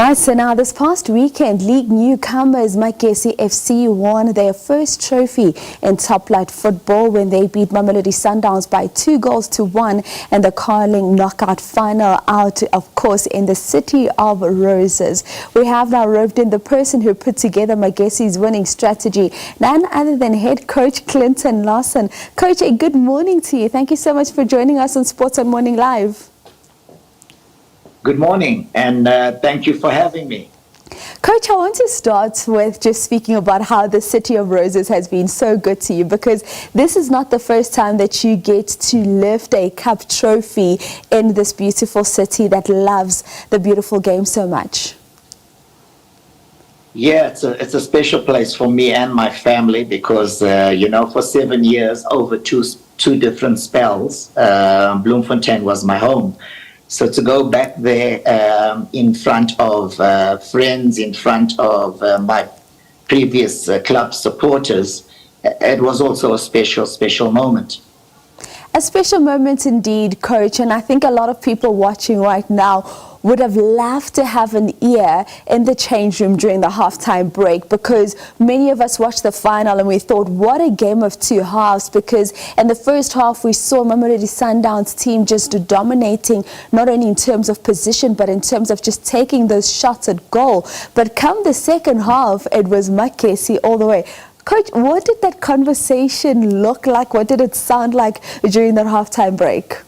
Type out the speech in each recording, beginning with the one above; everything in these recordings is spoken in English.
Right, so now this past weekend, league newcomers Magesi FC won their first trophy in top-flight football when they beat Mamelodi Sundowns by 2-1 in the curling knockout final out, of course, in the City of Roses. We have now roped in the person who put together Magesi's winning strategy, none other than head coach Clinton Larsen. Coach, a good morning to you. Thank you so much for joining us on Sports on Morning Live. Good morning, and thank you for having me. Coach, I want to start with just speaking about how the City of Roses has been so good to you, because this is not the first time that you get to lift a cup trophy in this beautiful city that loves the beautiful game so much. Yeah, it's a special place for me and my family because, for 7 years, over two different spells, Bloemfontein was my home. So to go back there in front of friends, in front of my previous club supporters, it was also a special moment. A special moment indeed, Coach, and I think a lot of people watching right now would have loved to have an ear in the change room during the halftime break, because many of us watched the final and we thought, what a game of two halves, because in the first half we saw Mamelodi Sundowns team just dominating, not only in terms of position but in terms of just taking those shots at goal. But come the second half, it was Magesi all the way. Coach, what did that conversation look like? What did it sound like during that halftime break?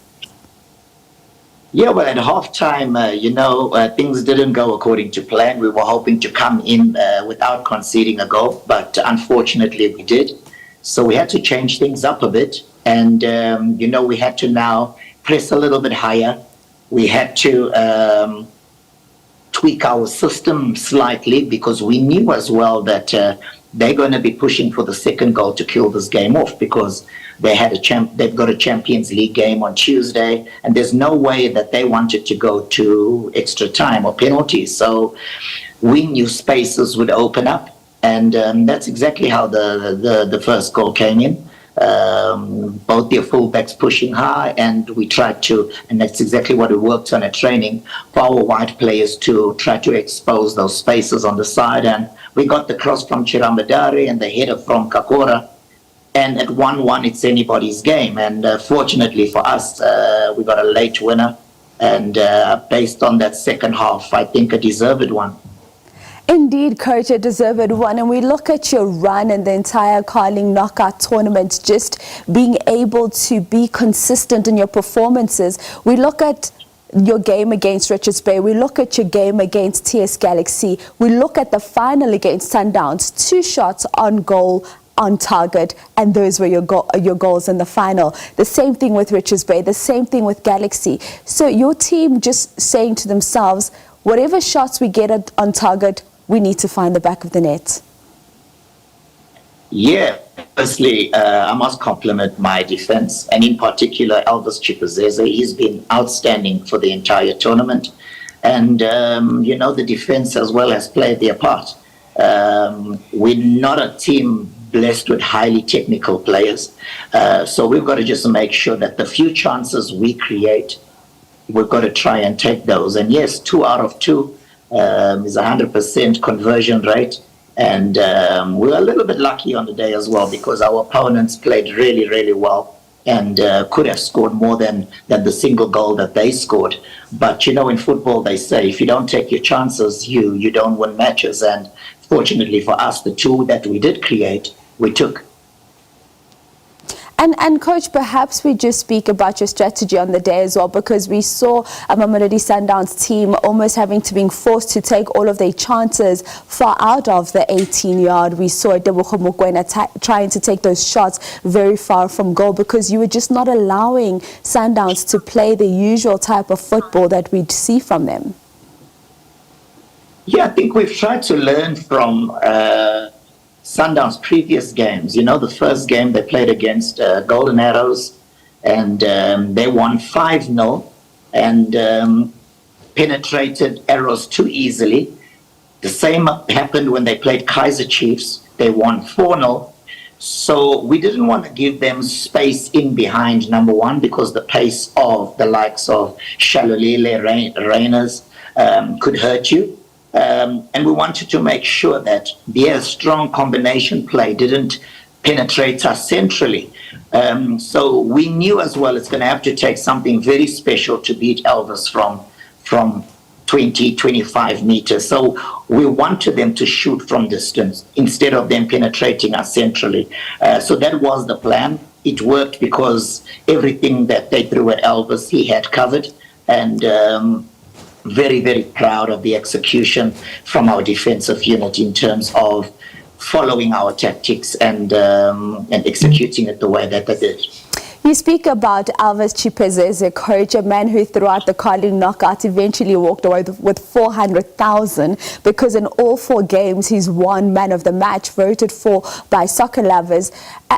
Yeah, well, at halftime, things didn't go according to plan. We were hoping to come in without conceding a goal, but unfortunately we did. So we had to change things up a bit. And, we had to now press a little bit higher. We had to tweak our system slightly because we knew as well that they're going to be pushing for the second goal to kill this game off, because they've got a Champions League game on Tuesday, and there's no way that they wanted to go to extra time or penalties. So we knew spaces would open up, and that's exactly how the first goal came in. Both their fullbacks pushing high, and we tried to, and that's exactly what we worked on at training, for our wide players to try to expose those spaces on the side. And we got the cross from Chirambadare and the header from Kakora. And at 1-1, it's anybody's game. And fortunately for us, we got a late winner. And based on that second half, I think a deserved one. Indeed, Coach, a deserved one. And we look at your run in the entire curling knockout tournament, just being able to be consistent in your performances. We look at your game against Richards Bay. We look at your game against TS Galaxy. We look at the final against Sundowns. 2 shots on goal, on target, and those were your goals in the final. The same thing with Richards Bay, the same thing with Galaxy. So your team just saying to themselves, whatever shots we get on target, we need to find the back of the net. Yeah, firstly, I must compliment my defense, and in particular Elvis Chipazeze. He's been outstanding for the entire tournament, and the defense as well has played their part. We're not a team blessed with highly technical players, so we've got to just make sure that the few chances we create, we've got to try and take those. And yes, 2 out of 2 is 100% conversion rate, and we were a little bit lucky on the day as well, because our opponents played really well and could have scored more than the single goal that they scored. But in football they say, if you don't take your chances, you don't win matches. And fortunately for us, the 2 that we did create, we took. And Coach, perhaps we just speak about your strategy on the day as well, because we saw a Mamelodi Sundowns team almost having to being forced to take all of their chances far out of the 18-yard. We saw Debogo Mokoena trying to take those shots very far from goal, because you were just not allowing Sundowns to play the usual type of football that we'd see from them. Yeah, I think we've tried to learn from Sundowns' previous games. The first game they played against Golden Arrows, and they won 5-0 and penetrated Arrows too easily. The same happened when they played Kaizer Chiefs. They won 4-0. So we didn't want to give them space in behind, number one, because the pace of the likes of Shalolile, Rainers could hurt you. And we wanted to make sure that their strong combination play didn't penetrate us centrally. So we knew as well it's going to have to take something very special to beat Elvis from 20, 25 meters. So we wanted them to shoot from distance instead of them penetrating us centrally. So that was the plan. It worked because everything that they threw at Elvis, he had covered. And very, very proud of the execution from our defensive unit in terms of following our tactics and executing it the way that they did. You speak about Elvis Chipezeze, coach, a man who throughout the Carling knockout eventually walked away with 400,000 because in all 4 games he's won man of the match, voted for by soccer lovers.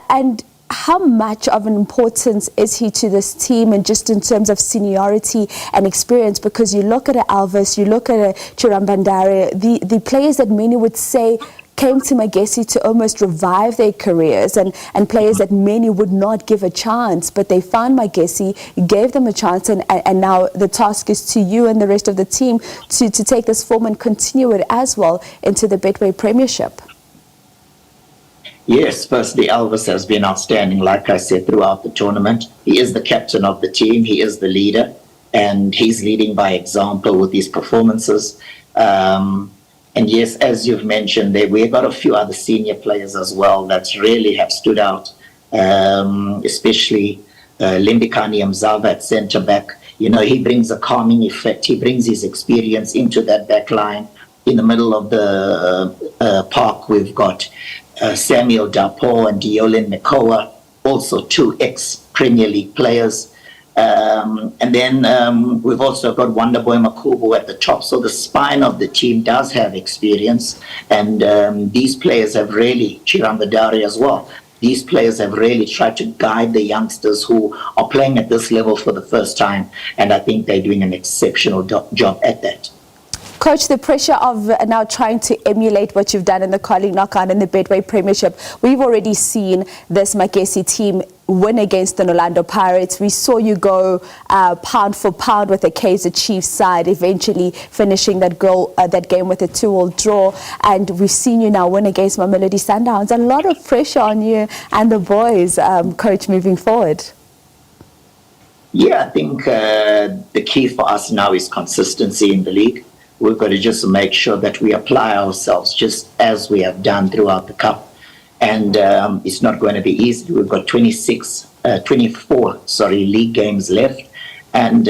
And how much of an importance is he to this team, and just in terms of seniority and experience? Because you look at Elvis, you look at Chirambandare, the players that many would say came to Magesi to almost revive their careers, and players that many would not give a chance, but they found Magesi, gave them a chance, and now the task is to you and the rest of the team to take this form and continue it as well into the Betway Premiership. Yes, firstly, Elvis has been outstanding, like I said, throughout the tournament. He is the captain of the team, he is the leader, and he's leading by example with his performances. And yes, as you've mentioned, we've got a few other senior players as well that really have stood out, especially Limbikani Mzava at centre-back. You know, he brings a calming effect. He brings his experience into that back line. In the middle of the park, we've got Samuel Dapo and Diolin Mekoa, also 2 ex-Premier League players. And then we've also got Wonderboy Makubu at the top. So the spine of the team does have experience. And these players have really, Chirambadari as well, these players have really tried to guide the youngsters who are playing at this level for the first time. And I think they're doing an exceptional job at that. Coach, the pressure of now trying to emulate what you've done in the Carling knockout and the Betway Premiership, we've already seen this Magesi team win against the Orlando Pirates. We saw you go pound for pound with the Kaizer Chiefs side, eventually finishing that game with a 2-2 draw. And we've seen you now win against Mamelodi Sundowns. A lot of pressure on you and the boys, Coach, moving forward. Yeah, I think the key for us now is consistency in the league. We've got to just make sure that we apply ourselves just as we have done throughout the Cup. And it's not going to be easy. We've got 24 league games left. And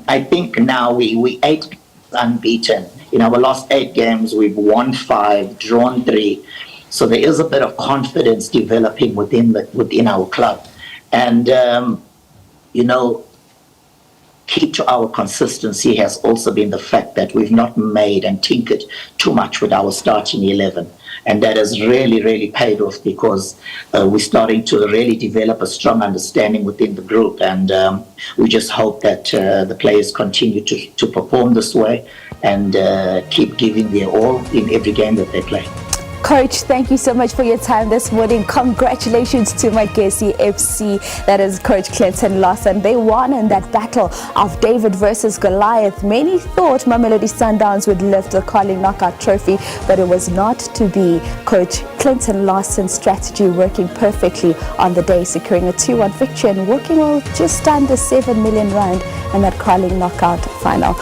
I think now we 8 unbeaten. In our last 8 games, we've won 5, drawn 3. So there is a bit of confidence developing within our club. And, you know, key to our consistency has also been the fact that we've not made and tinkered too much with our starting 11. And that has really, really paid off because we're starting to really develop a strong understanding within the group. And we just hope that the players continue to perform this way and keep giving their all in every game that they play. Coach, thank you so much for your time this morning. Congratulations to Magesi FC. That is Coach Clinton Larsen. They won in that battle of David versus Goliath. Many thought Mamelodi Sundowns would lift the Carling knockout trophy, but it was not to be. Coach Clinton Larsen's strategy working perfectly on the day, securing a 2-1 victory and walking out just under 7 million rand in that Carling knockout final.